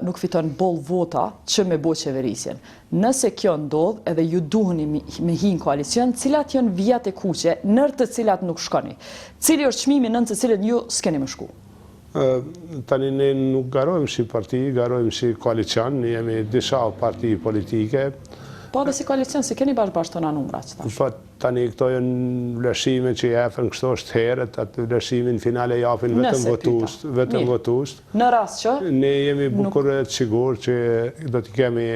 nuk fiton boll vota që me bo qeverisjen. Nëse kjo ndodh edhe ju duheni me hi në koalicion, cilat janë vijat e kuqe, nër të cilat nuk shkoni? Cili është çmimi nën të cilët ju s'keni më shku? Tani ne nuk garojmë si parti, garojmë si koalicion, ne jemi disa parti politike. Po dhe si koalicion, si keni bashkë të na numra që tash? Po tani këto janë vleshime që jepen kështu është herët, atë vleshimin finale japin vetëm votues. Në rast që? Ne jemi bukur të sigurt që do të kemi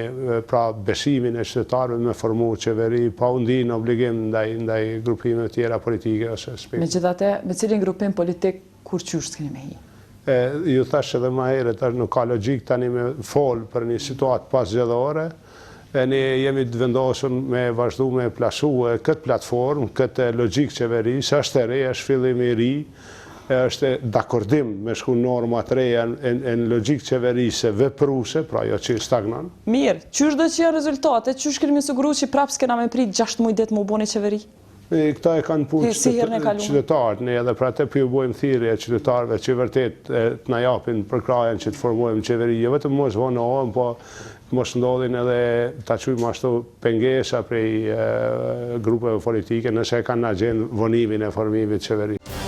pra besimin e qytetarëve me formu qeveri, pa u ndinë obligim ndaj grupimeve tjera politike ose aspekte. Megjithatë, me cilin grupim politik kur qysh s'keni me hi? Ju thash edhe më herët, nuk ka logjik tani me fol për një situatë pasgjedhore. Ne jemi të vendosur me vazhdu me plasu këtë platformë, këtë logjik qeverisë, është e re, është fillim i ri, është d'akordim me shku normat reja në logjik qeverisë vepruse, pra jo që stagnon. Mirë, qysh do që janë rezultate, qysh keni me siguru që prapë s'kena me prit 6 muaj det më boni qeveri? Këta e kanë punë qytetarët, ne edhe pra te për ju bojmë thirrje qytetarëve që vërtet të na japin përkrajen që të formojmë qeveri, jo vetëm mos vonohen, po mos ndodhin edhe ta quajmë ashtu pengesa prej grupeve politike nëse kanë agjend vonimin e formimit të qeverisë.